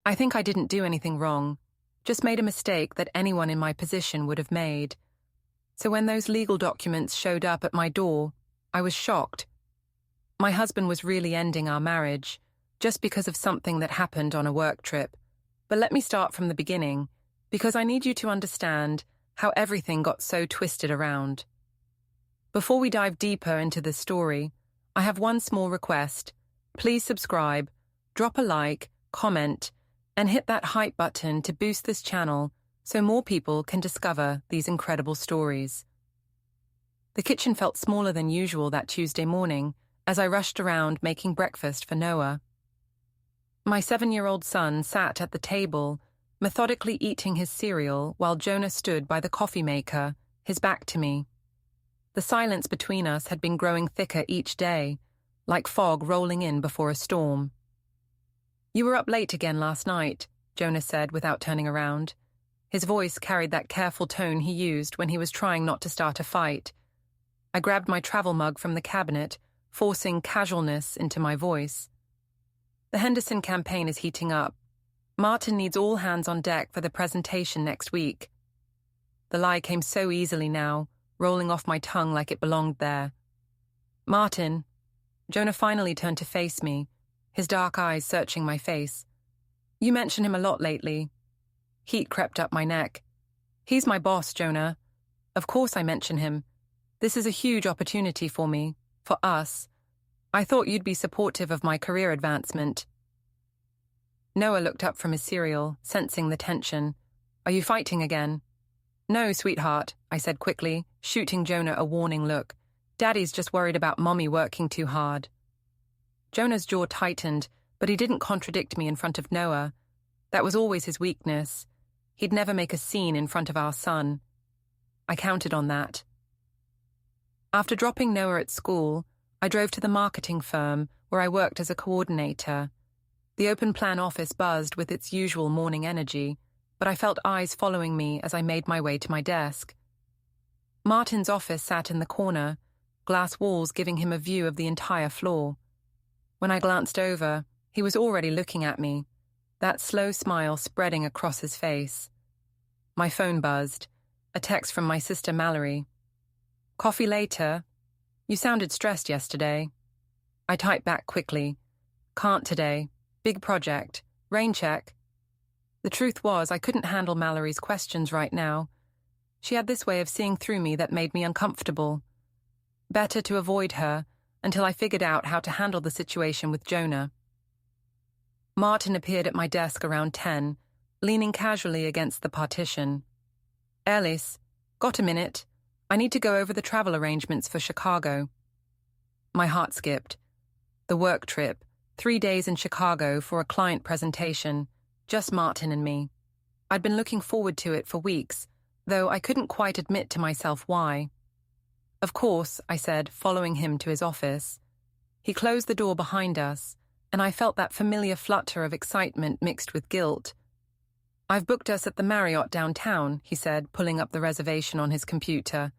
I think I didn't do anything wrong, just made a mistake that anyone in my position would have made. So when those legal documents showed up at my door, I was shocked. My husband was really ending our marriage, just because of something that happened on a work trip. But let me start from the beginning, because I need you to understand how everything got so twisted around. Before we dive deeper into this story, I have one small request. Please subscribe, drop a like, comment, and hit that hype button to boost this channel so more people can discover these incredible stories. The kitchen felt smaller than usual that Tuesday morning as I rushed around making breakfast for Noah. My 7-year-old son sat at the table, methodically eating his cereal while Jonah stood by the coffee maker, his back to me. The silence between us had been growing thicker each day, like fog rolling in before a storm. "You were up late again last night," Jonah said without turning around. His voice carried that careful tone he used when he was trying not to start a fight. I grabbed my travel mug from the cabinet, forcing casualness into my voice. "The Henderson campaign is heating up. Martin needs all hands on deck for the presentation next week." The lie came so easily now, rolling off my tongue like it belonged there. "Martin." Jonah finally turned to face me, his dark eyes searching my face. "You mention him a lot lately." Heat crept up my neck. "He's my boss, Jonah. Of course I mention him. This is a huge opportunity for me, for us. I thought you'd be supportive of my career advancement." Noah looked up from his cereal, sensing the tension. "Are you fighting again?" "No, sweetheart," I said quickly, shooting Jonah a warning look. "Daddy's just worried about Mommy working too hard." Jonah's jaw tightened, but he didn't contradict me in front of Noah. That was always his weakness. He'd never make a scene in front of our son. I counted on that. After dropping Noah at school, I drove to the marketing firm where I worked as a coordinator. The open plan office buzzed with its usual morning energy, but I felt eyes following me as I made my way to my desk. Martin's office sat in the corner, glass walls giving him a view of the entire floor. When I glanced over, he was already looking at me, that slow smile spreading across his face. My phone buzzed, a text from my sister Mallory. "Coffee later? You sounded stressed yesterday." I typed back quickly. "Can't today. Big project. Rain check." The truth was, I couldn't handle Mallory's questions right now. She had this way of seeing through me that made me uncomfortable. Better to avoid her until I figured out how to handle the situation with Jonah. Martin appeared at my desk around 10, leaning casually against the partition. "Eirlys, got a minute? I need to go over the travel arrangements for Chicago." My heart skipped. The work trip, 3 days in Chicago for a client presentation, just Martin and me. I'd been looking forward to it for weeks, though I couldn't quite admit to myself why. "Of course," I said, following him to his office. He closed the door behind us, and I felt that familiar flutter of excitement mixed with guilt. "I've booked us at the Marriott downtown," he said, pulling up the reservation on his computer.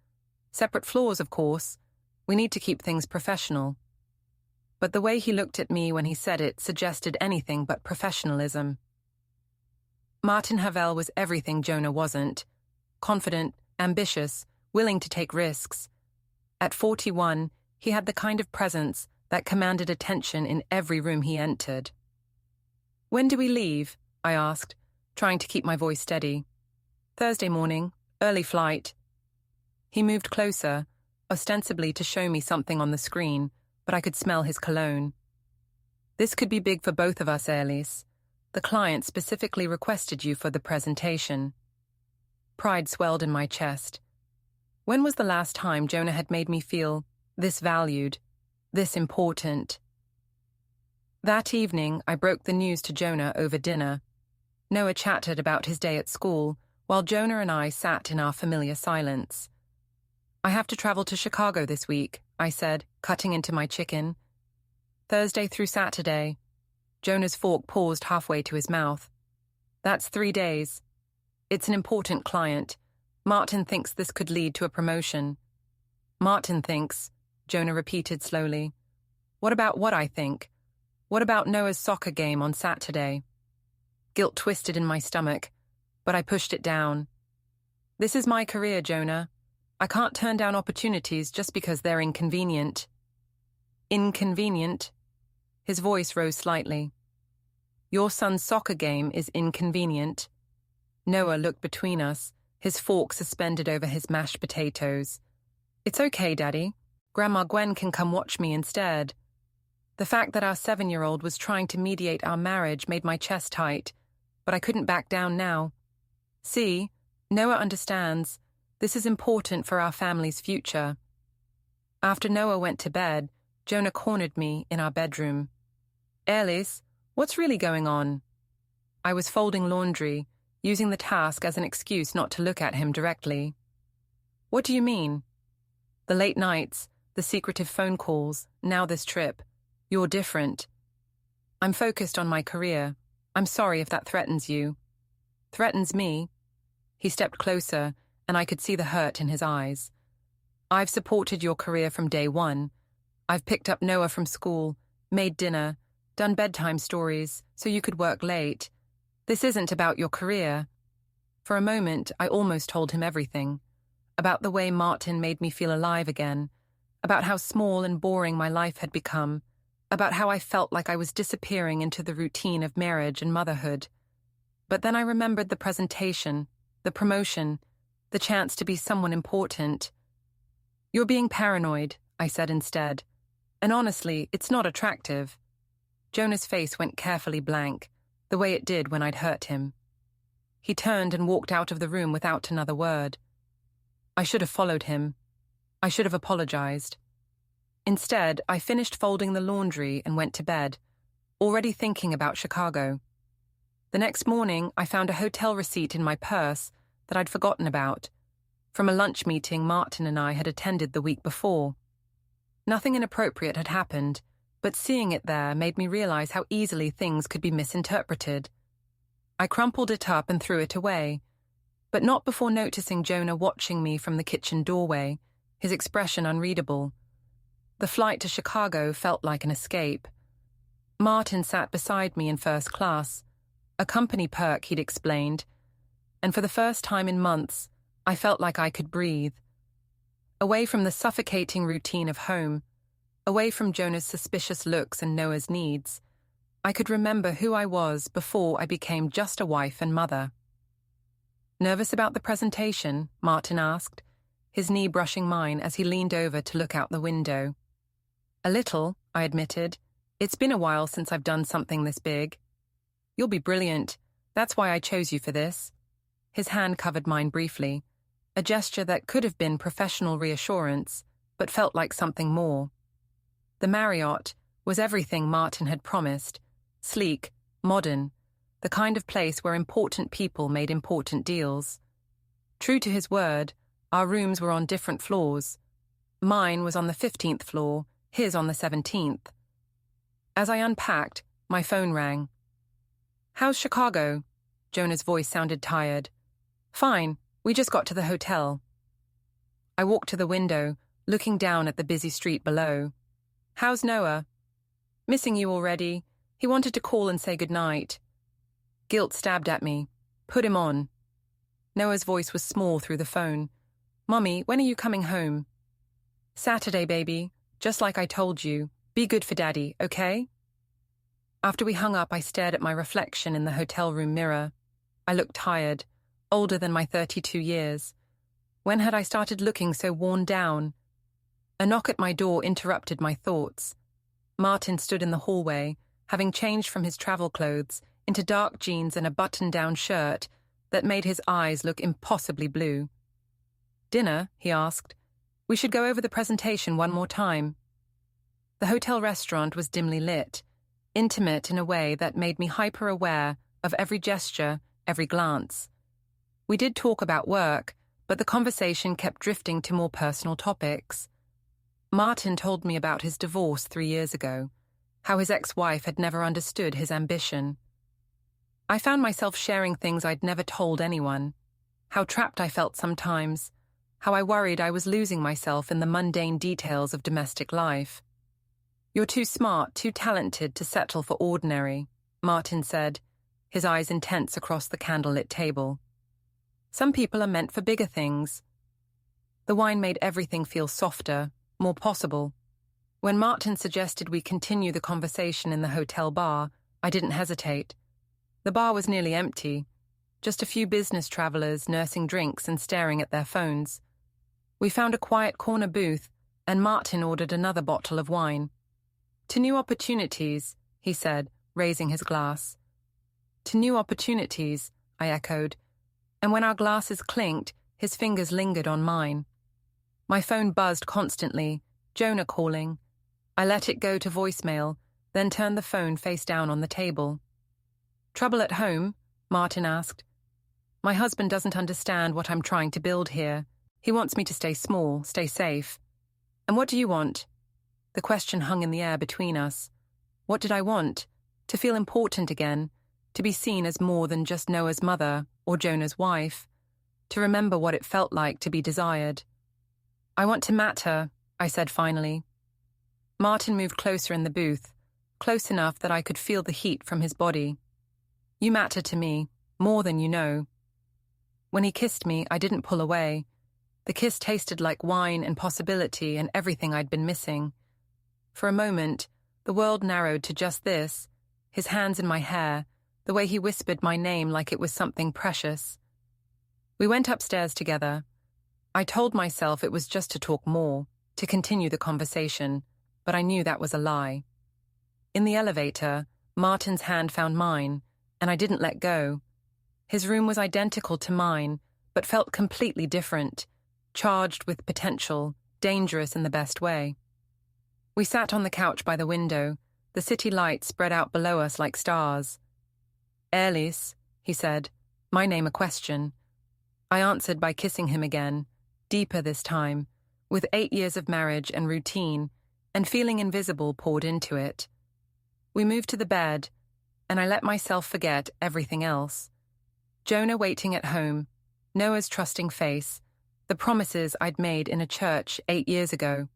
"Separate floors, of course. We need to keep things professional." But the way he looked at me when he said it suggested anything but professionalism. Martin Havel was everything Jonah wasn't. Confident, ambitious, willing to take risks. At 41, he had the kind of presence that commanded attention in every room he entered. "When do we leave?" I asked, trying to keep my voice steady. "Thursday morning, early flight." He moved closer, ostensibly to show me something on the screen, but I could smell his cologne. "This could be big for both of us, Eirlys. The client specifically requested you for the presentation." Pride swelled in my chest. When was the last time Jonah had made me feel this valued, this important? That evening, I broke the news to Jonah over dinner. Noah chattered about his day at school, while Jonah and I sat in our familiar silence. "I have to travel to Chicago this week," I said, cutting into my chicken. "Thursday through Saturday." Jonah's fork paused halfway to his mouth. "That's 3 days. It's an important client. Martin thinks this could lead to a promotion." "Martin thinks," Jonah repeated slowly. "What about what I think? What about Noah's soccer game on Saturday?" Guilt twisted in my stomach, but I pushed it down. This is my career, Jonah. I can't turn down opportunities just because they're inconvenient. Inconvenient? His voice rose slightly. Your son's soccer game is inconvenient. Noah looked between us, his fork suspended over his mashed potatoes. It's okay, Daddy. Grandma Gwen can come watch me instead. The fact that our 7-year-old was trying to mediate our marriage made my chest tight, but I couldn't back down now. See, Noah understands. This is important for our family's future. After Noah went to bed, Jonah cornered me in our bedroom. Eirlys, what's really going on? I was folding laundry, using the task as an excuse not to look at him directly. What do you mean? The late nights, the secretive phone calls, now this trip. You're different. I'm focused on my career. I'm sorry if that threatens you. Threatens me? He stepped closer, and I could see the hurt in his eyes. I've supported your career from day one. I've picked up Noah from school, made dinner, done bedtime stories so you could work late. This isn't about your career. For a moment, I almost told him everything. About the way Martin made me feel alive again. About how small and boring my life had become. About how I felt like I was disappearing into the routine of marriage and motherhood. But then I remembered the presentation, the promotion, the chance to be someone important. You're being paranoid, I said instead. And honestly, it's not attractive. Jonah's face went carefully blank, the way it did when I'd hurt him. He turned and walked out of the room without another word. I should have followed him. I should have apologized. Instead, I finished folding the laundry and went to bed, already thinking about Chicago. The next morning, I found a hotel receipt in my purse that I'd forgotten about, from a lunch meeting Martin and I had attended the week before. Nothing inappropriate had happened, but seeing it there made me realize how easily things could be misinterpreted. I crumpled it up and threw it away, but not before noticing Jonah watching me from the kitchen doorway, his expression unreadable. The flight to Chicago felt like an escape. Martin sat beside me in first class, a company perk he'd explained, and for the first time in months, I felt like I could breathe. Away from the suffocating routine of home, away from Jonah's suspicious looks and Noah's needs, I could remember who I was before I became just a wife and mother. Nervous about the presentation? Martin asked, his knee brushing mine as he leaned over to look out the window. A little, I admitted. It's been a while since I've done something this big. You'll be brilliant. That's why I chose you for this. His hand covered mine briefly, a gesture that could have been professional reassurance, but felt like something more. The Marriott was everything Martin had promised, sleek, modern, the kind of place where important people made important deals. True to his word, our rooms were on different floors. Mine was on the 15th floor, his on the 17th. As I unpacked, my phone rang. How's Chicago? Jonah's voice sounded tired. Fine, we just got to the hotel. I walked to the window, looking down at the busy street below. How's Noah? Missing you already. He wanted to call and say goodnight. Guilt stabbed at me. Put him on. Noah's voice was small through the phone. Mummy, when are you coming home? Saturday, baby. Just like I told you. Be good for Daddy, okay? After we hung up, I stared at my reflection in the hotel room mirror. I looked tired, older than my 32 years. When had I started looking so worn down? A knock at my door interrupted my thoughts. Martin stood in the hallway, having changed from his travel clothes into dark jeans and a button-down shirt that made his eyes look impossibly blue. Dinner, he asked. We should go over the presentation one more time. The hotel restaurant was dimly lit, intimate in a way that made me hyper-aware of every gesture, every glance. We did talk about work, but the conversation kept drifting to more personal topics. Martin told me about his divorce 3 years ago, how his ex-wife had never understood his ambition. I found myself sharing things I'd never told anyone, how trapped I felt sometimes, how I worried I was losing myself in the mundane details of domestic life. You're too smart, too talented to settle for ordinary, Martin said, his eyes intense across the candlelit table. Some people are meant for bigger things. The wine made everything feel softer, more possible. When Martin suggested we continue the conversation in the hotel bar, I didn't hesitate. The bar was nearly empty, just a few business travelers nursing drinks and staring at their phones. We found a quiet corner booth, and Martin ordered another bottle of wine. "To new opportunities," he said, raising his glass. "To new opportunities," I echoed, and when our glasses clinked, his fingers lingered on mine. My phone buzzed constantly, Jonah calling. I let it go to voicemail, then turned the phone face down on the table. "Trouble at home?" Martin asked. "My husband doesn't understand what I'm trying to build here. He wants me to stay small, stay safe. And what do you want?" The question hung in the air between us. What did I want? To feel important again, to be seen as more than just Noah's mother or Jonah's wife, to remember what it felt like to be desired. "I want to matter," I said finally. Martin moved closer in the booth, close enough that I could feel the heat from his body. "You matter to me, more than you know." When he kissed me, I didn't pull away. The kiss tasted like wine and possibility and everything I'd been missing. For a moment, the world narrowed to just this, his hands in my hair, the way he whispered my name like it was something precious. We went upstairs together. I told myself it was just to talk more, to continue the conversation, but I knew that was a lie. In the elevator, Martin's hand found mine, and I didn't let go. His room was identical to mine, but felt completely different, charged with potential, dangerous in the best way. We sat on the couch by the window, the city lights spread out below us like stars. "Eirlys," he said, my name a question. I answered by kissing him again, deeper this time, with 8 years of marriage and routine, and feeling invisible poured into it. We moved to the bed, and I let myself forget everything else. Jonah waiting at home, Noah's trusting face, the promises I'd made in a church 8 years ago.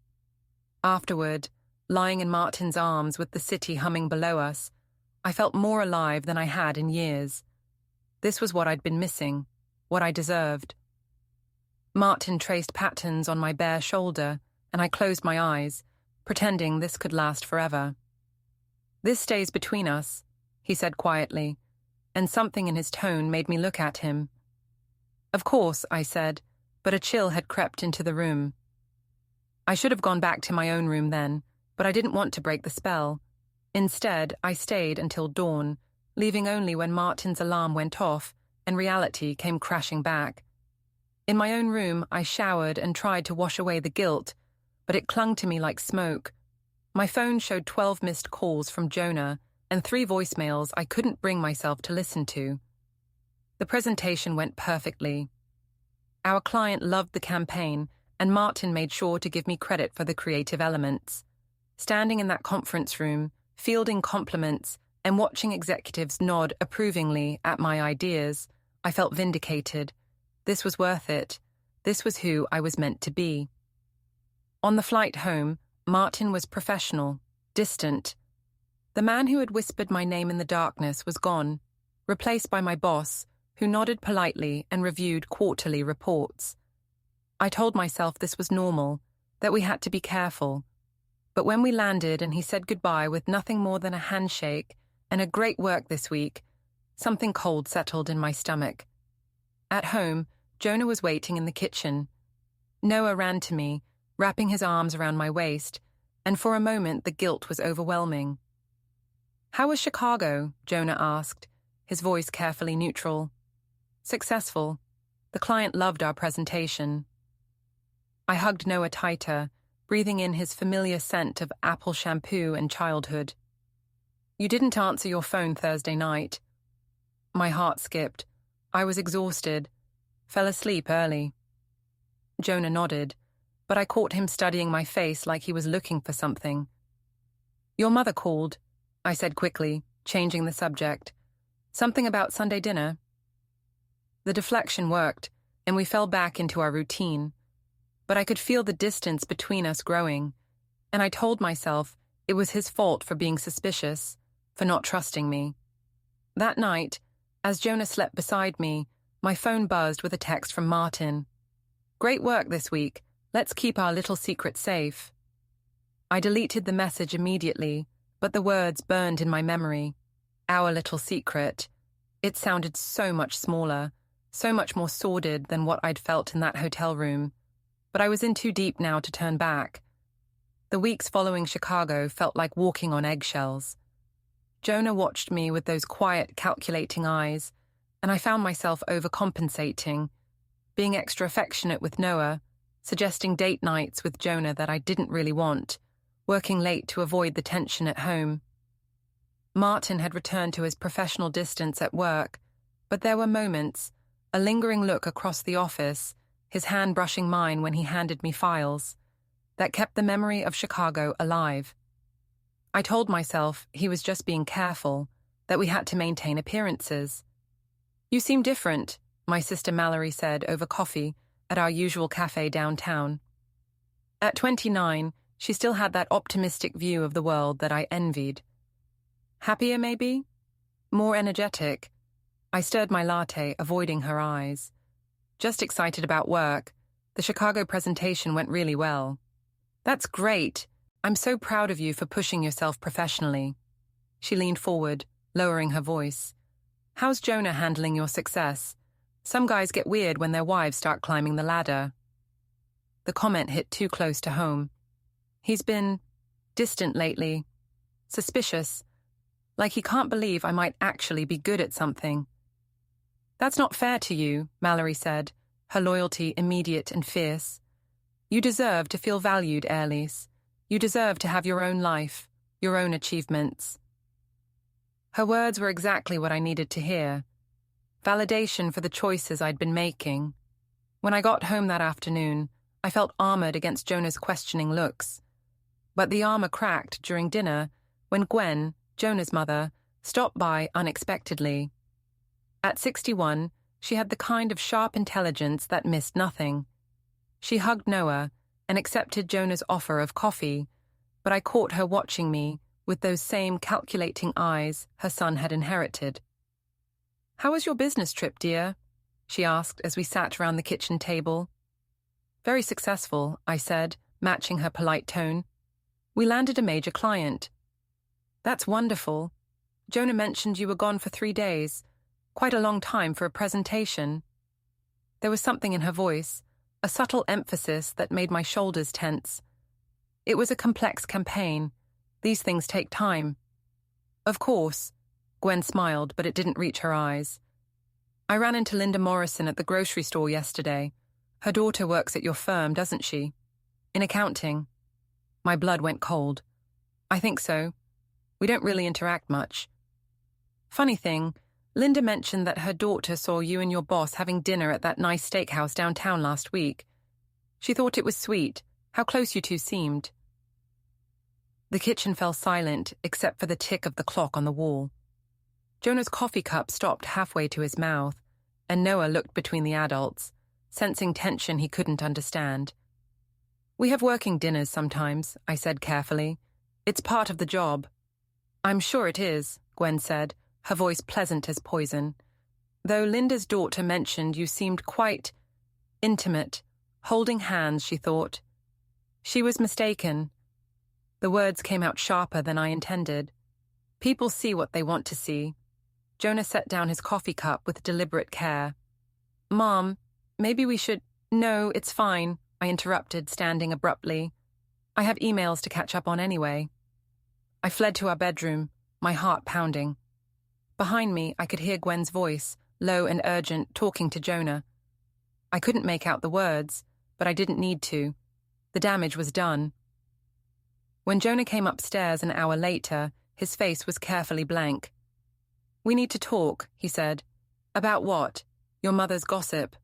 Afterward, lying in Martin's arms with the city humming below us, I felt more alive than I had in years. This was what I'd been missing, what I deserved. Martin traced patterns on my bare shoulder, and I closed my eyes, pretending this could last forever. "This stays between us," he said quietly, and something in his tone made me look at him. "Of course," I said, but a chill had crept into the room. I should have gone back to my own room then, but I didn't want to break the spell. Instead, I stayed until dawn, leaving only when Martin's alarm went off and reality came crashing back. In my own room, I showered and tried to wash away the guilt, but it clung to me like smoke. My phone showed 12 missed calls from Jonah and 3 voicemails I couldn't bring myself to listen to. The presentation went perfectly. Our client loved the campaign, and Martin made sure to give me credit for the creative elements. Standing in that conference room, fielding compliments, and watching executives nod approvingly at my ideas, I felt vindicated. This was worth it. This was who I was meant to be. On the flight home, Martin was professional, distant. The man who had whispered my name in the darkness was gone, replaced by my boss, who nodded politely and reviewed quarterly reports. I told myself this was normal, that we had to be careful. But when we landed and he said goodbye with nothing more than a handshake and a great work this week, something cold settled in my stomach. At home, Jonah was waiting in the kitchen. Noah ran to me, wrapping his arms around my waist, and for a moment the guilt was overwhelming. "How was Chicago?" Jonah asked, his voice carefully neutral. "Successful. The client loved our presentation." I hugged Noah tighter, breathing in his familiar scent of apple shampoo and childhood. "You didn't answer your phone Thursday night." My heart skipped. I was exhausted. Fell asleep early. Jonah nodded, but I caught him studying my face like he was looking for something. "Your mother called," I said quickly, changing the subject. "Something about Sunday dinner?" The deflection worked, and we fell back into our routine. But I could feel the distance between us growing, and I told myself it was his fault for being suspicious, for not trusting me. That night, As Jonah slept beside me, my phone buzzed with a text from Martin. "Great work this week. Let's keep our little secret safe." I deleted the message immediately, but the words burned in my memory. Our little secret. It sounded so much smaller, so much more sordid than what I'd felt in that hotel room. But I was in too deep now to turn back. The weeks following Chicago felt like walking on eggshells. Jonah watched me with those quiet, calculating eyes, and I found myself overcompensating, being extra affectionate with Noah, suggesting date nights with Jonah that I didn't really want, working late to avoid the tension at home. Martin had returned to his professional distance at work, but there were moments, a lingering look across the office, his hand brushing mine when he handed me files, that kept the memory of Chicago alive. I told myself he was just being careful, that we had to maintain appearances. "You seem different," my sister Mallory said over coffee at our usual cafe downtown. At 29, she still had that optimistic view of the world that I envied. Happier, maybe? More energetic? I stirred my latte, avoiding her eyes. Just excited about work. The Chicago presentation went really well. "That's great. I'm so proud of you for pushing yourself professionally." She leaned forward, lowering her voice. "How's Jonah handling your success? Some guys get weird when their wives start climbing the ladder." The comment hit too close to home. He's been distant lately, suspicious, like he can't believe I might actually be good at something. "That's not fair to you," Mallory said, her loyalty immediate and fierce. "You deserve to feel valued, Eirlys. You deserve to have your own life, your own achievements." Her words were exactly what I needed to hear. Validation for the choices I'd been making. When I got home that afternoon, I felt armored against Jonah's questioning looks. But the armor cracked during dinner when Gwen, Jonah's mother, stopped by unexpectedly. At 61, she had the kind of sharp intelligence that missed nothing. She hugged Noah and accepted Jonah's offer of coffee, but I caught her watching me with those same calculating eyes her son had inherited. "How was your business trip, dear?" she asked as we sat around the kitchen table. "Very successful," I said, matching her polite tone. "We landed a major client." "That's wonderful. Jonah mentioned you were gone for 3 days. Quite a long time for a presentation." There was something in her voice, a subtle emphasis that made my shoulders tense. It was a complex campaign. These things take time. "Of course." Gwen smiled, but it didn't reach her eyes. "I ran into Linda Morrison at the grocery store yesterday. Her daughter works at your firm, doesn't she? In accounting." My blood went cold. "I think so. We don't really interact much." "Funny thing, Linda mentioned that her daughter saw you and your boss having dinner at that nice steakhouse downtown last week. She thought it was sweet, how close you two seemed." The kitchen fell silent except for the tick of the clock on the wall. Jonah's coffee cup stopped halfway to his mouth, and Noah looked between the adults, sensing tension he couldn't understand. "We have working dinners sometimes," I said carefully. "It's part of the job." "I'm sure it is," Gwen said, her voice pleasant as poison. "Though Linda's daughter mentioned you seemed quite intimate, holding hands, she thought." She was mistaken. The words came out sharper than I intended. People see what they want to see. Jonah set down his coffee cup with deliberate care. "Mom, maybe we should—" "No, it's fine," I interrupted, standing abruptly. "I have emails to catch up on anyway." I fled to our bedroom, my heart pounding. Behind me, I could hear Gwen's voice, low and urgent, talking to Jonah. I couldn't make out the words, but I didn't need to. The damage was done. When Jonah came upstairs an hour later, his face was carefully blank. "We need to talk," he said. "About what? Your mother's gossip."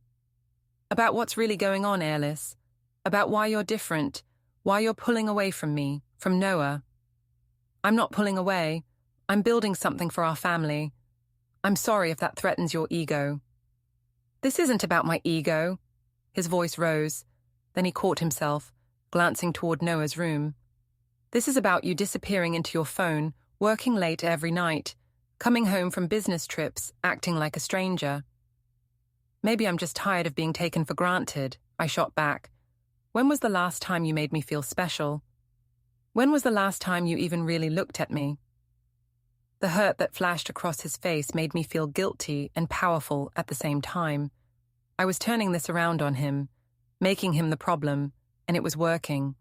"About what's really going on, Eirlys. About why you're different, why you're pulling away from me, from Noah." "I'm not pulling away. I'm building something for our family. I'm sorry if that threatens your ego." "This isn't about my ego." His voice rose. Then he caught himself, glancing toward Noah's room. "This is about you disappearing into your phone, working late every night. Coming home from business trips, acting like a stranger. Maybe I'm just tired of being taken for granted, I shot back. When was the last time you made me feel special? When was the last time you even really looked at me? The hurt that flashed across his face made me feel guilty and powerful at the same time. I was turning this around on him, making him the problem, and it was working.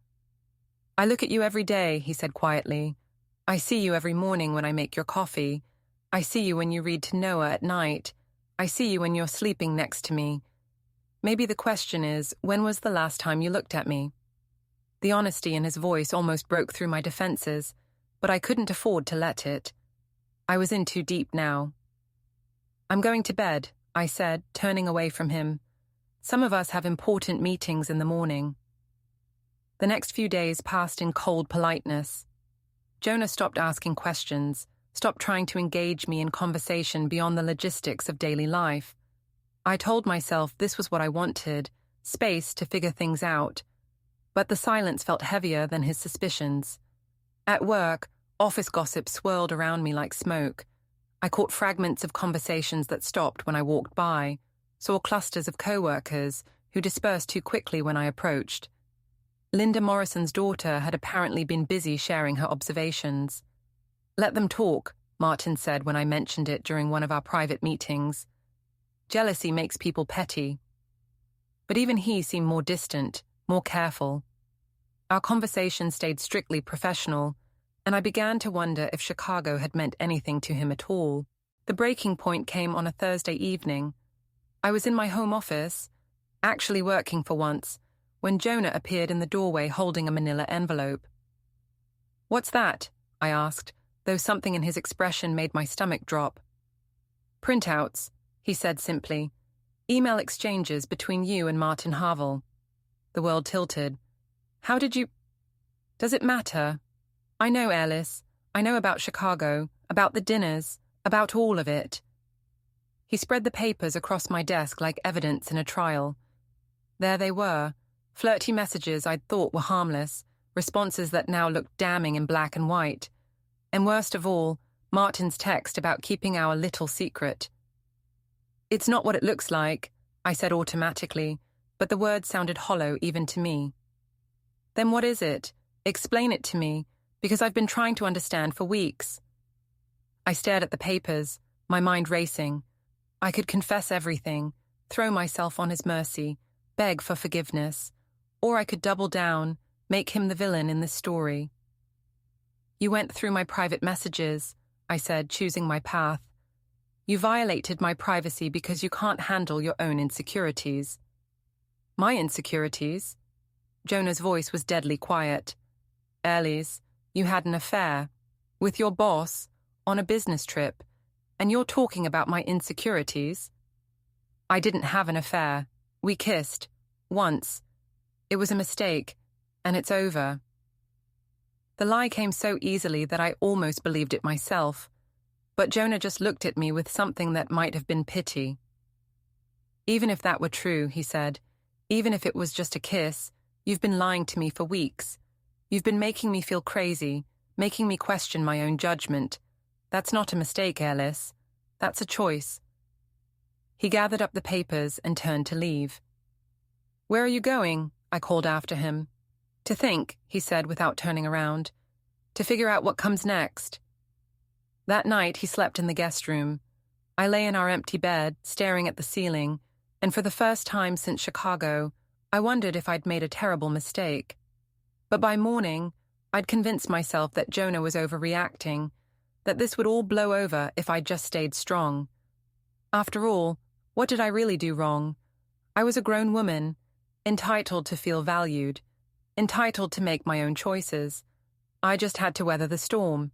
I look at you every day, he said quietly. I see you every morning when I make your coffee. I see you when you read to Noah at night. I see you when you're sleeping next to me. Maybe the question is, when was the last time you looked at me? The honesty in his voice almost broke through my defenses, but I couldn't afford to let it. I was in too deep now. I'm going to bed, I said, turning away from him. Some of us have important meetings in the morning. The next few days passed in cold politeness. Jonah stopped asking questions, stopped trying to engage me in conversation beyond the logistics of daily life. I told myself this was what I wanted, space to figure things out. But the silence felt heavier than his suspicions. At work, office gossip swirled around me like smoke. I caught fragments of conversations that stopped when I walked by, saw clusters of co-workers who dispersed too quickly when I approached. Linda Morrison's daughter had apparently been busy sharing her observations. Let them talk, Martin said when I mentioned it during one of our private meetings. Jealousy makes people petty. But even he seemed more distant, more careful. Our conversation stayed strictly professional, and I began to wonder if Chicago had meant anything to him at all. The breaking point came on a Thursday evening. I was in my home office, actually working for once, when Jonah appeared in the doorway holding a manila envelope. "What's that?" I asked, though something in his expression made my stomach drop. "Printouts," he said simply. "Email exchanges between you and Martin Harville." The world tilted. "How did you—" "Does it matter? I know, Eirlys. I know about Chicago, about the dinners, about all of it." He spread the papers across my desk like evidence in a trial. There they were, flirty messages I'd thought were harmless, responses that now looked damning in black and white. And worst of all, Martin's text about keeping our little secret. "It's not what it looks like," I said automatically, but the words sounded hollow even to me. "Then what is it? Explain it to me, because I've been trying to understand for weeks." I stared at the papers, my mind racing. I could confess everything, throw myself on his mercy, beg for forgiveness, or I could double down, make him the villain in this story. "You went through my private messages," I said, choosing my path. "You violated my privacy because you can't handle your own insecurities." "My insecurities?" Jonah's voice was deadly quiet. "Eirlys, you had an affair with your boss on a business trip, and you're talking about my insecurities?" "I didn't have an affair. We kissed. Once. It was a mistake, and it's over." The lie came so easily that I almost believed it myself, but Jonah just looked at me with something that might have been pity. "Even if that were true," he said, "even if it was just a kiss, you've been lying to me for weeks. You've been making me feel crazy, making me question my own judgment. That's not a mistake, Eirlys. That's a choice." He gathered up the papers and turned to leave. "Where are you going?" I called after him. "To think," he said without turning around. "To figure out what comes next." That night he slept in the guest room. I lay in our empty bed, staring at the ceiling, and for the first time since Chicago, I wondered if I'd made a terrible mistake. But by morning, I'd convinced myself that Jonah was overreacting, that this would all blow over if I just stayed strong. After all, what did I really do wrong? I was a grown woman, entitled to feel valued, entitled to make my own choices. I just had to weather the storm.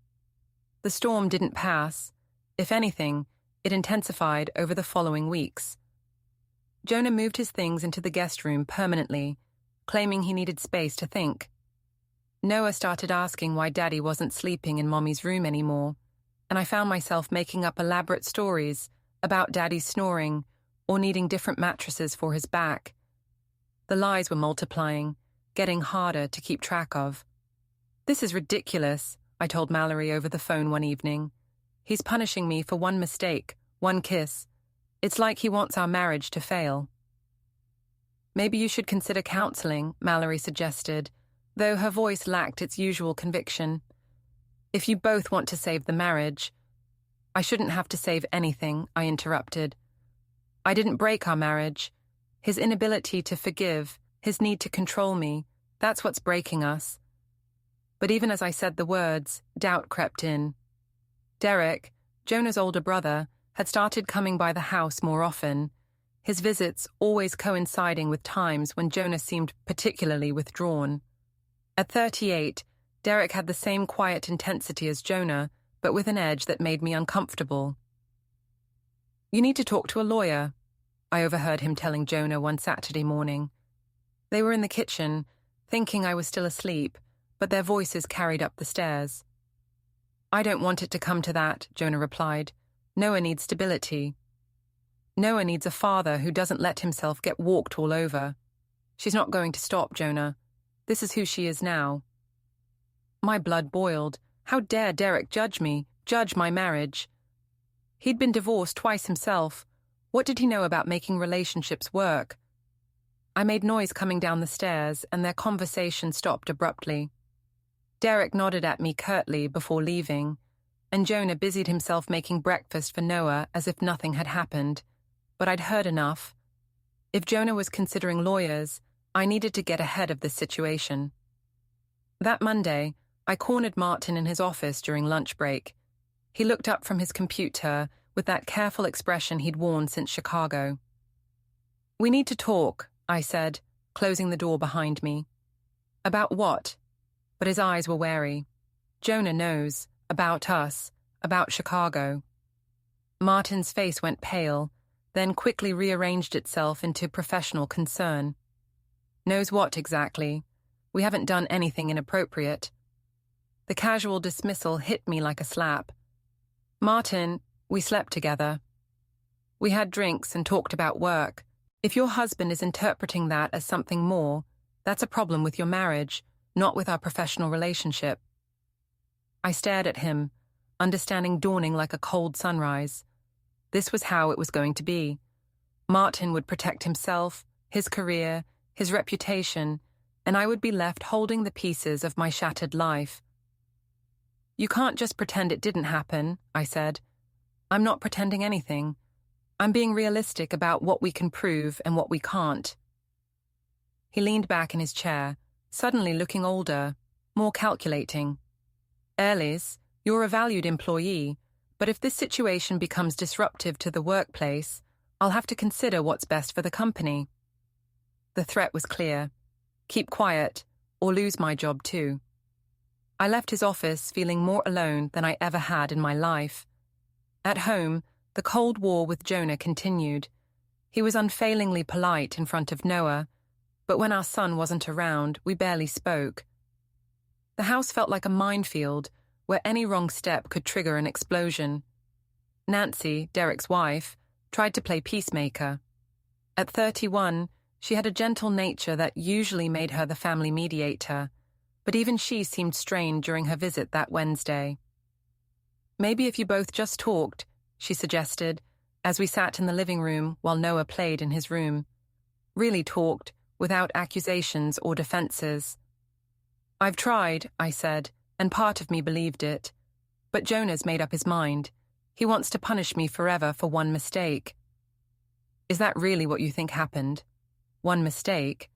The storm didn't pass. If anything, it intensified over the following weeks. Jonah moved his things into the guest room permanently, claiming he needed space to think. Noah started asking why Daddy wasn't sleeping in Mommy's room anymore, and I found myself making up elaborate stories about Daddy's snoring or needing different mattresses for his back. The lies were multiplying, getting harder to keep track of. "This is ridiculous," I told Mallory over the phone one evening. He's punishing me for one mistake, one kiss. It's like he wants our marriage to fail. Maybe you should consider counseling, Mallory suggested, though her voice lacked its usual conviction. If you both want to save the marriage. I shouldn't have to save anything, I interrupted. I didn't break our marriage. His inability to forgive, his need to control me, that's what's breaking us. But even as I said the words, doubt crept in. Derek, Jonah's older brother, had started coming by the house more often, his visits always coinciding with times when Jonah seemed particularly withdrawn. At 38, Derek had the same quiet intensity as Jonah, but with an edge that made me uncomfortable. You need to talk to a lawyer, I overheard him telling Jonah one Saturday morning. They were in the kitchen, thinking I was still asleep, but their voices carried up the stairs. I don't want it to come to that, Jonah replied. Noah needs stability. Noah needs a father who doesn't let himself get walked all over. She's not going to stop, Jonah. This is who she is now. My blood boiled. How dare Derek judge me, judge my marriage? He'd been divorced twice himself. What did he know about making relationships work? I made noise coming down the stairs, and their conversation stopped abruptly. Derek nodded at me curtly before leaving, and Jonah busied himself making breakfast for Noah as if nothing had happened. But I'd heard enough. If Jonah was considering lawyers, I needed to get ahead of this situation. That Monday, I cornered Martin in his office during lunch break. He looked up from his computer with that careful expression he'd worn since Chicago. We need to talk, I said, closing the door behind me. About what? But his eyes were wary. Jonah knows. About us. About Chicago. Martin's face went pale, then quickly rearranged itself into professional concern. Knows what exactly? We haven't done anything inappropriate. The casual dismissal hit me like a slap. Martin, we slept together. We had drinks and talked about work. If your husband is interpreting that as something more, that's a problem with your marriage, not with our professional relationship. I stared at him, understanding dawning like a cold sunrise. This was how it was going to be. Martin would protect himself, his career, his reputation, and I would be left holding the pieces of my shattered life. You can't just pretend it didn't happen, I said. I'm not pretending anything. I'm being realistic about what we can prove and what we can't. He leaned back in his chair, suddenly looking older, more calculating. Eirlys, you're a valued employee, but if this situation becomes disruptive to the workplace, I'll have to consider what's best for the company. The threat was clear. Keep quiet, or lose my job too. I left his office feeling more alone than I ever had in my life. At home, the Cold War with Jonah continued. He was unfailingly polite in front of Noah, but when our son wasn't around, we barely spoke. The house felt like a minefield where any wrong step could trigger an explosion. Nancy, Derek's wife, tried to play peacemaker. At 31, she had a gentle nature that usually made her the family mediator, but even she seemed strained during her visit that Wednesday. Maybe if you both just talked, she suggested, as we sat in the living room while Noah played in his room. Really talked, without accusations or defenses. I've tried, I said, and part of me believed it. But Jonah's made up his mind. He wants to punish me forever for one mistake. Is that really what you think happened? One mistake?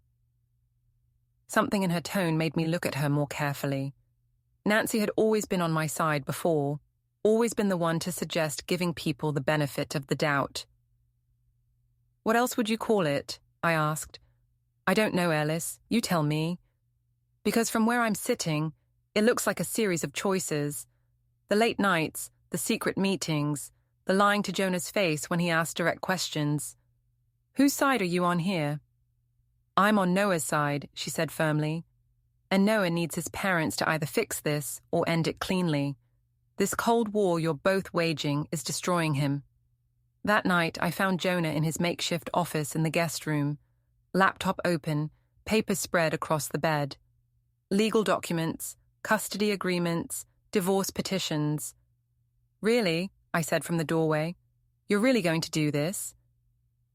Something in her tone made me look at her more carefully. Nancy had always been on my side before, always been the one to suggest giving people the benefit of the doubt. What else would you call it? I asked. I don't know, Eirlys. You tell me. Because from where I'm sitting, it looks like a series of choices. The late nights, the secret meetings, the lying to Jonah's face when he asked direct questions. Whose side are you on here? I'm on Noah's side, she said firmly. And Noah needs his parents to either fix this or end it cleanly. This cold war you're both waging is destroying him. That night, I found Jonah in his makeshift office in the guest room, laptop open, papers spread across the bed. Legal documents, custody agreements, divorce petitions. Really? I said from the doorway. You're really going to do this?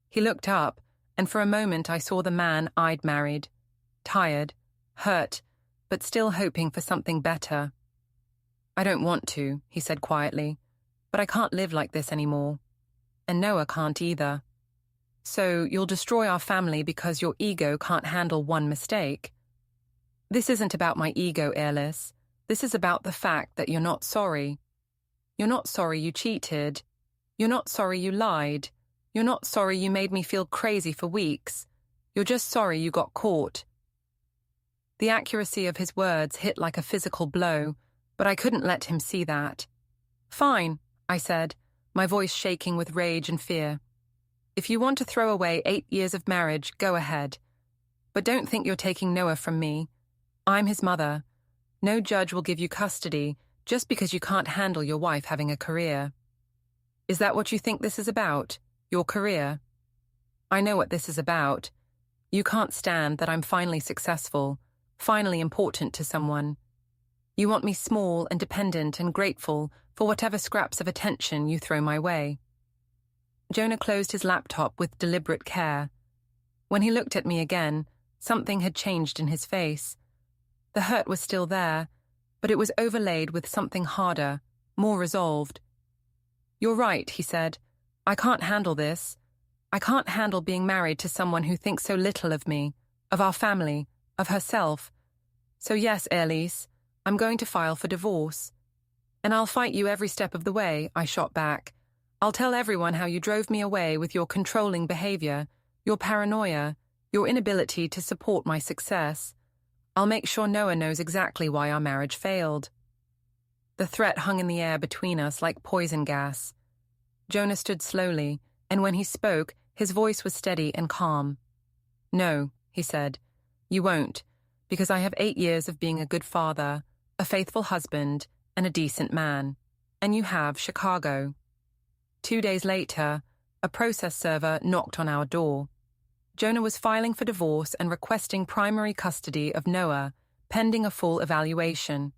He looked up, and for a moment I saw the man I'd married. Tired, hurt, but still hoping for something better. I don't want to, he said quietly, but I can't live like this anymore. And Noah can't either. So you'll destroy our family because your ego can't handle one mistake? This isn't about my ego, Eirlys. This is about the fact that you're not sorry. You're not sorry you cheated. You're not sorry you lied. You're not sorry you made me feel crazy for weeks. You're just sorry you got caught. The accuracy of his words hit like a physical blow, but I couldn't let him see that. Fine, I said, my voice shaking with rage and fear. If you want to throw away 8 years of marriage, go ahead. But don't think you're taking Noah from me. I'm his mother. No judge will give you custody just because you can't handle your wife having a career. Is that what you think this is about? Your career? I know what this is about. You can't stand that I'm finally successful, finally important to someone. You want me small and dependent and grateful for whatever scraps of attention you throw my way. Jonah closed his laptop with deliberate care. When he looked at me again, something had changed in his face. The hurt was still there, but it was overlaid with something harder, more resolved. You're right, he said. I can't handle this. I can't handle being married to someone who thinks so little of me, of our family, of herself. So yes, Eirlys, I'm going to file for divorce. And I'll fight you every step of the way, I shot back. I'll tell everyone how you drove me away with your controlling behavior, your paranoia, your inability to support my success. I'll make sure Noah knows exactly why our marriage failed. The threat hung in the air between us like poison gas. Jonah stood slowly, and when he spoke, his voice was steady and calm. No, he said, you won't, because I have 8 years of being a good father, a faithful husband, and a decent man. And you have Chicago. 2 days later, a process server knocked on our door. Jonah was filing for divorce and requesting primary custody of Noah, pending a full evaluation.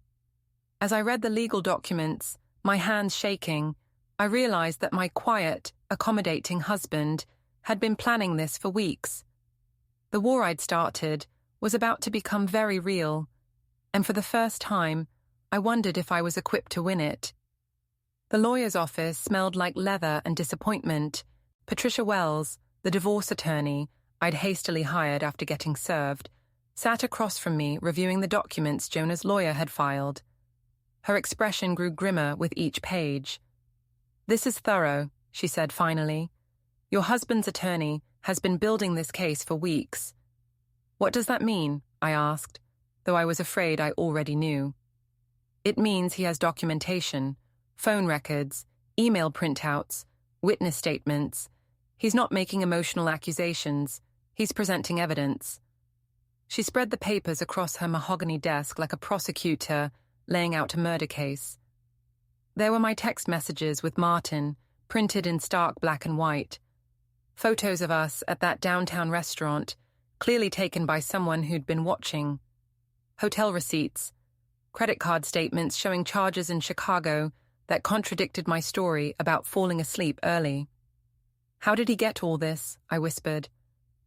As I read the legal documents, my hands shaking, I realized that my quiet, accommodating husband had been planning this for weeks. The war I'd started was about to become very real, and for the first time, I wondered if I was equipped to win it. The lawyer's office smelled like leather and disappointment. Patricia Wells, the divorce attorney I'd hastily hired after getting served, sat across from me reviewing the documents Jonah's lawyer had filed. Her expression grew grimmer with each page. This is thorough, she said finally. Your husband's attorney has been building this case for weeks. What does that mean? I asked, though I was afraid I already knew. It means he has documentation, phone records, email printouts, witness statements. He's not making emotional accusations. He's presenting evidence. She spread the papers across her mahogany desk like a prosecutor laying out a murder case. There were my text messages with Martin, printed in stark black and white. Photos of us at that downtown restaurant, clearly taken by someone who'd been watching. Hotel receipts, credit card statements showing charges in Chicago that contradicted my story about falling asleep early. How did he get all this? I whispered.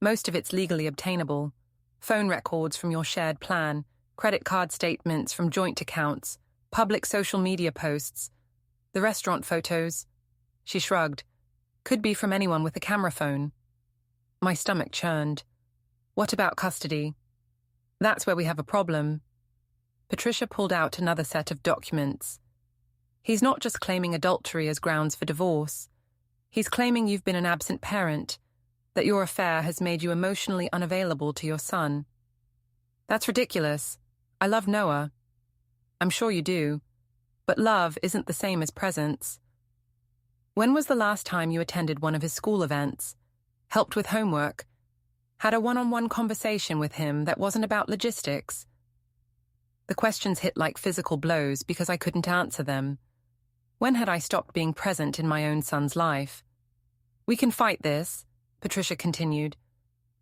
Most of it's legally obtainable. Phone records from your shared plan, credit card statements from joint accounts, public social media posts. The restaurant photos, she shrugged, could be from anyone with a camera phone. My stomach churned. What about custody? That's where we have a problem. Patricia pulled out another set of documents. He's not just claiming adultery as grounds for divorce. He's claiming you've been an absent parent, that your affair has made you emotionally unavailable to your son. That's ridiculous. I love Noah. I'm sure you do. But love isn't the same as presence. When was the last time you attended one of his school events, helped with homework, had a one-on-one conversation with him that wasn't about logistics? The questions hit like physical blows because I couldn't answer them. When had I stopped being present in my own son's life? We can fight this, Patricia continued,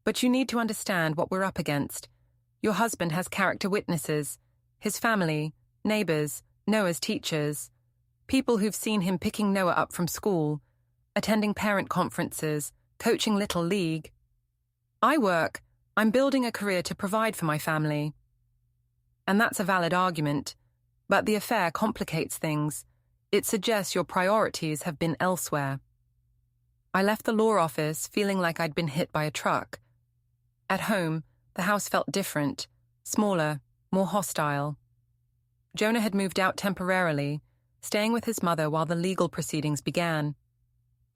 but you need to understand what we're up against. Your husband has character witnesses, his family, neighbors, Noah's teachers. People who've seen him picking Noah up from school, attending parent conferences, coaching Little League. I'm building a career to provide for my family. And that's a valid argument, but the affair complicates things. It suggests your priorities have been elsewhere. I left the law office feeling like I'd been hit by a truck. At home, the house felt different, smaller, more hostile. Jonah had moved out temporarily, staying with his mother while the legal proceedings began.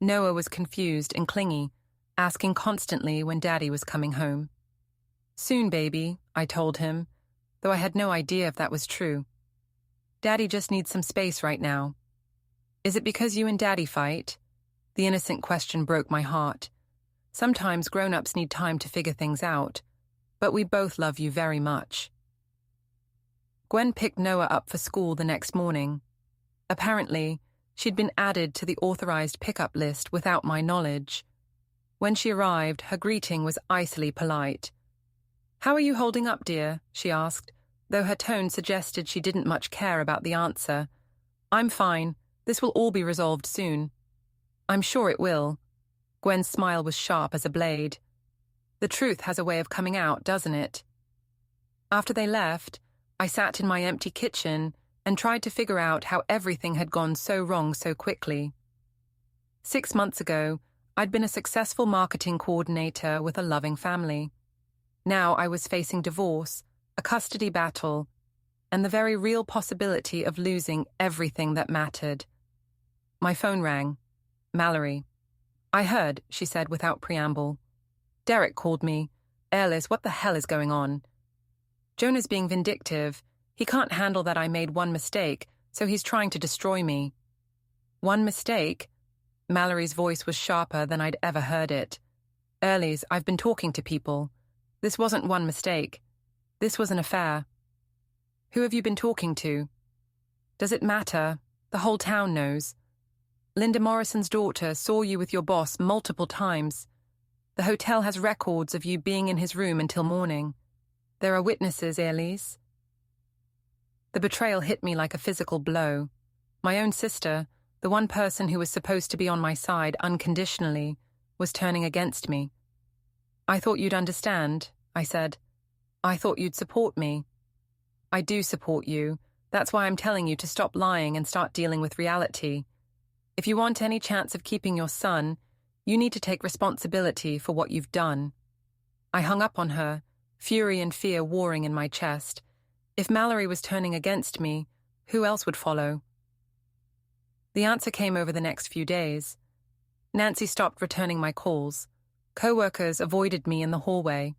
Noah was confused and clingy, asking constantly when Daddy was coming home. "Soon, baby," I told him, though I had no idea if that was true. "Daddy just needs some space right now." "Is it because you and Daddy fight?" The innocent question broke my heart. Sometimes grown-ups need time to figure things out, but we both love you very much. Gwen picked Noah up for school the next morning. Apparently, she'd been added to the authorized pickup list without my knowledge. When she arrived, her greeting was icily polite. "How are you holding up, dear?" she asked, though her tone suggested she didn't much care about the answer. "I'm fine. This will all be resolved soon." "I'm sure it will." Gwen's smile was sharp as a blade. "The truth has a way of coming out, doesn't it?" After they left, I sat in my empty kitchen and tried to figure out how everything had gone so wrong so quickly. 6 months ago, I'd been a successful marketing coordinator with a loving family. Now I was facing divorce, a custody battle, and the very real possibility of losing everything that mattered. My phone rang. Mallory. "I heard," she said without preamble. "Derek called me. Eirlys, what the hell is going on?" "Jonah's being vindictive. He can't handle that I made one mistake, so he's trying to destroy me." "One mistake?" Mallory's voice was sharper than I'd ever heard it. "Eirlys, I've been talking to people. This wasn't one mistake. This was an affair." "Who have you been talking to?" "Does it matter? The whole town knows. Linda Morrison's daughter saw you with your boss multiple times. The hotel has records of you being in his room until morning. There are witnesses, Eirlys." The betrayal hit me like a physical blow. My own sister, the one person who was supposed to be on my side unconditionally, was turning against me. "I thought you'd understand," I said. "I thought you'd support me." "I do support you. That's why I'm telling you to stop lying and start dealing with reality. If you want any chance of keeping your son, you need to take responsibility for what you've done." I hung up on her, fury and fear warring in my chest. If Mallory was turning against me, who else would follow? The answer came over the next few days. Nancy stopped returning my calls. Co-workers avoided me in the hallway.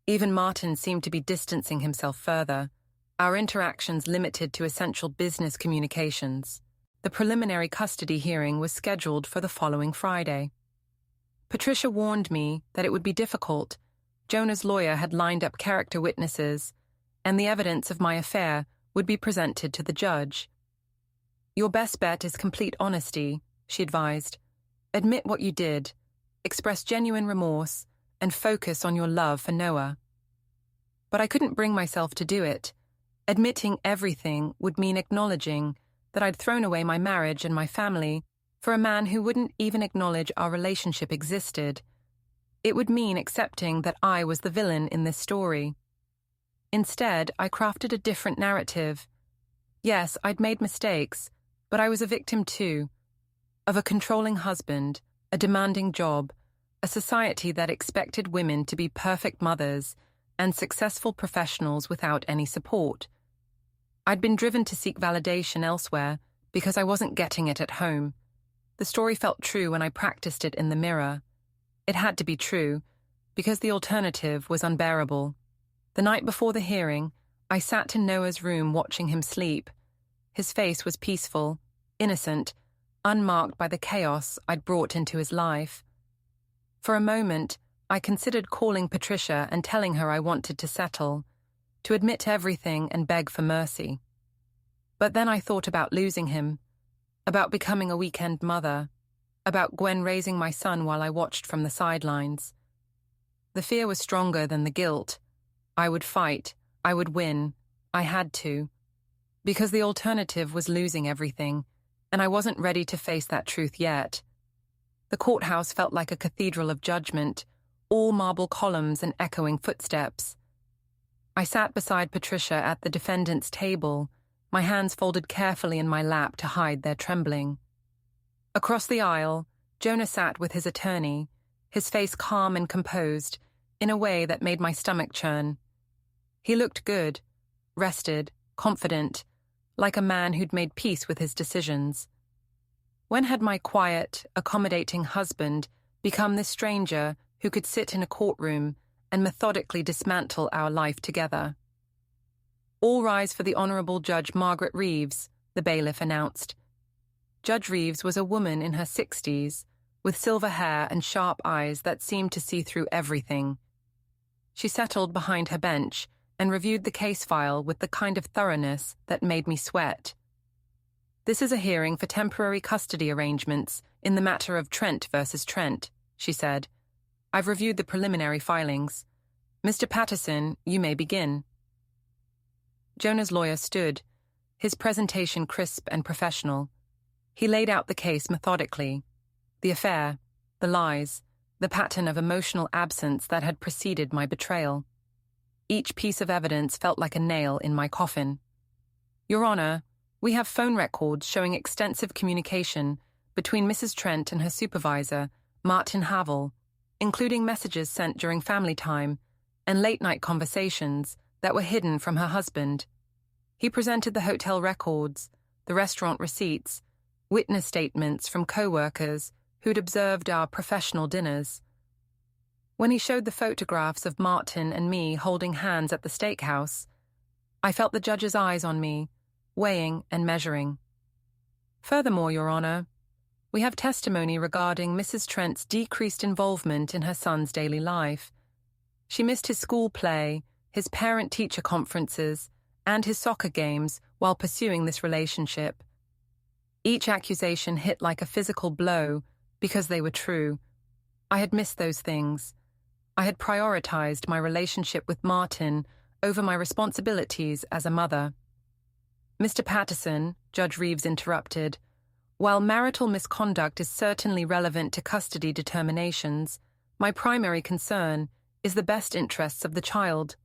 Even Martin seemed to be distancing himself further, our interactions limited to essential business communications. The preliminary custody hearing was scheduled for the following Friday. Patricia warned me that it would be difficult. Jonah's lawyer had lined up character witnesses, and the evidence of my affair would be presented to the judge. "Your best bet is complete honesty," she advised. "Admit what you did, express genuine remorse, and focus on your love for Noah." But I couldn't bring myself to do it. Admitting everything would mean acknowledging that I'd thrown away my marriage and my family for a man who wouldn't even acknowledge our relationship existed. It would mean accepting that I was the villain in this story. Instead, I crafted a different narrative. Yes, I'd made mistakes, but I was a victim too. Of a controlling husband, a demanding job, a society that expected women to be perfect mothers and successful professionals without any support. I'd been driven to seek validation elsewhere because I wasn't getting it at home. The story felt true when I practiced it in the mirror. It had to be true, because the alternative was unbearable. The night before the hearing, I sat in Noah's room watching him sleep. His face was peaceful, innocent, unmarked by the chaos I'd brought into his life. For a moment, I considered calling Patricia and telling her I wanted to settle, to admit everything and beg for mercy. But then I thought about losing him, about becoming a weekend mother, about Gwen raising my son while I watched from the sidelines. The fear was stronger than the guilt. I would fight, I would win, I had to, because the alternative was losing everything, and I wasn't ready to face that truth yet. The courthouse felt like a cathedral of judgment, all marble columns and echoing footsteps. I sat beside Patricia at the defendant's table, my hands folded carefully in my lap to hide their trembling. Across the aisle, Jonah sat with his attorney, his face calm and composed, in a way that made my stomach churn. He looked good, rested, confident, like a man who'd made peace with his decisions. When had my quiet, accommodating husband become this stranger who could sit in a courtroom and methodically dismantle our life together? All rise for the Honourable Judge Margaret Reeves, the bailiff announced. Judge Reeves was a woman in her 60s, with silver hair and sharp eyes that seemed to see through everything. She settled behind her bench and reviewed the case file with the kind of thoroughness that made me sweat. "This is a hearing for temporary custody arrangements in the matter of Trent versus Trent," she said. "I've reviewed the preliminary filings. Mr. Patterson, you may begin." Jonah's lawyer stood, his presentation crisp and professional. He laid out the case methodically. The affair, the lies, the pattern of emotional absence that had preceded my betrayal. Each piece of evidence felt like a nail in my coffin. "Your Honor, we have phone records showing extensive communication between Mrs. Trent and her supervisor, Martin Havel, including messages sent during family time and late-night conversations that were hidden from her husband. He presented the hotel records, the restaurant receipts, witness statements from co-workers who'd observed our professional dinners. When he showed the photographs of Martin and me holding hands at the steakhouse, I felt the judge's eyes on me, weighing and measuring. Furthermore, Your Honor, we have testimony regarding Mrs. Trent's decreased involvement in her son's daily life. She missed his school play, his parent-teacher conferences, and his soccer games while pursuing this relationship. Each accusation hit like a physical blow because they were true. I had missed those things. I had prioritized my relationship with Martin over my responsibilities as a mother. Mr. Patterson, Judge Reeves interrupted, while marital misconduct is certainly relevant to custody determinations, my primary concern is the best interests of the child.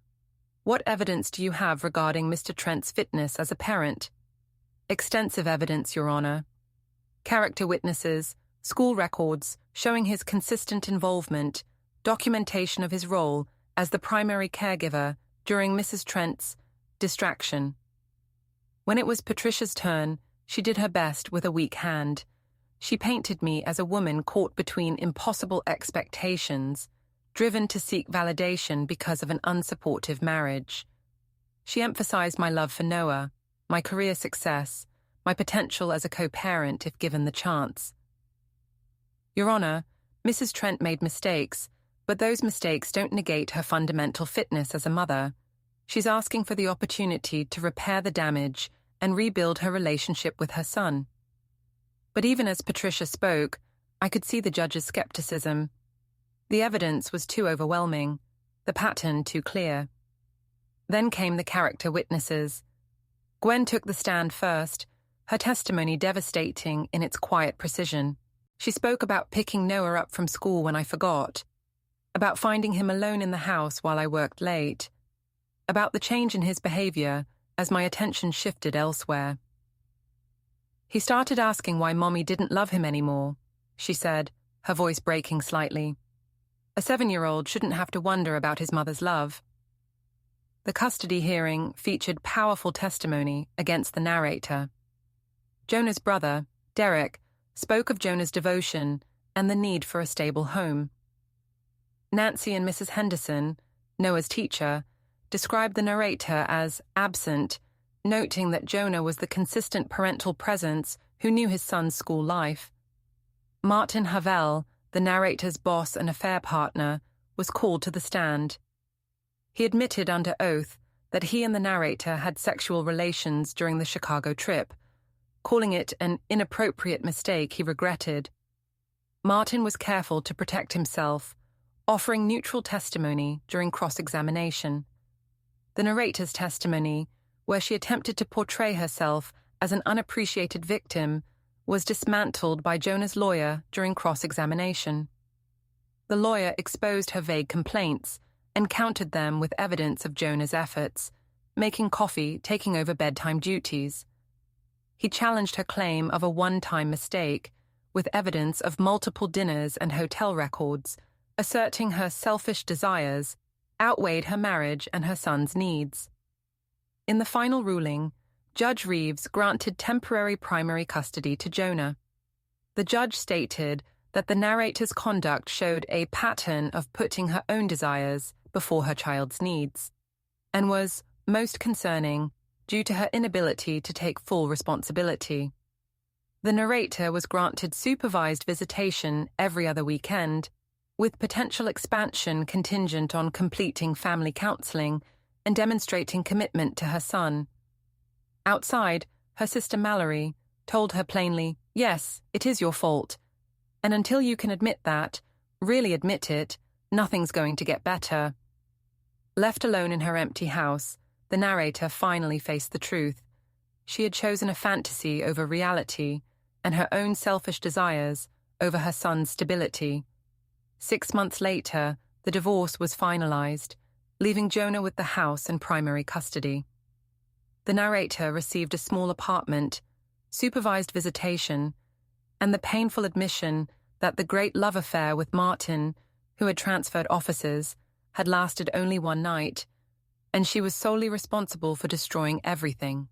What evidence do you have regarding Mr. Trent's fitness as a parent? Extensive evidence, Your Honor. Character witnesses, school records showing his consistent involvement, documentation of his role as the primary caregiver during Mrs. Trent's distraction. When it was Patricia's turn, she did her best with a weak hand. She painted me as a woman caught between impossible expectations, driven to seek validation because of an unsupportive marriage. She emphasized my love for Noah, my career success, my potential as a co-parent if given the chance. Your Honor, Mrs. Trent made mistakes, but those mistakes don't negate her fundamental fitness as a mother. She's asking for the opportunity to repair the damage and rebuild her relationship with her son. But even as Patricia spoke, I could see the judge's skepticism. The evidence was too overwhelming, the pattern too clear. Then came the character witnesses. Gwen took the stand first, her testimony devastating in its quiet precision. She spoke about picking Noah up from school when I forgot, about finding him alone in the house while I worked late, about the change in his behavior as my attention shifted elsewhere. He started asking why Mommy didn't love him anymore, she said, her voice breaking slightly. A 7-year-old shouldn't have to wonder about his mother's love. The custody hearing featured powerful testimony against the narrator. Jonah's brother, Derek, spoke of Jonah's devotion and the need for a stable home. Nancy and Mrs. Henderson, Noah's teacher, described the narrator as absent, noting that Jonah was the consistent parental presence who knew his son's school life. Martin Havel, the narrator's boss and affair partner, was called to the stand. He admitted under oath that he and the narrator had sexual relations during the Chicago trip, calling it an inappropriate mistake he regretted. Martin was careful to protect himself, offering neutral testimony during cross-examination. The narrator's testimony, where she attempted to portray herself as an unappreciated victim, was dismantled by Jonah's lawyer during cross-examination. The lawyer exposed her vague complaints and countered them with evidence of Jonah's efforts, making coffee taking over bedtime duties. He challenged her claim of a one-time mistake with evidence of multiple dinners and hotel records, asserting her selfish desires outweighed her marriage and her son's needs. In the final ruling, Judge Reeves granted temporary primary custody to Jonah. The judge stated that the narrator's conduct showed a pattern of putting her own desires before her child's needs, and was most concerning due to her inability to take full responsibility. The narrator was granted supervised visitation every other weekend, with potential expansion contingent on completing family counseling and demonstrating commitment to her son. Outside, her sister Mallory told her plainly, "Yes, it is your fault. And until you can admit that, really admit it, nothing's going to get better." Left alone in her empty house, the narrator finally faced the truth. She had chosen a fantasy over reality and her own selfish desires over her son's stability. 6 months later, the divorce was finalized, leaving Jonah with the house and primary custody. The narrator received a small apartment, supervised visitation, and the painful admission that the great love affair with Martin, who had transferred offices, had lasted only one night, and she was solely responsible for destroying everything.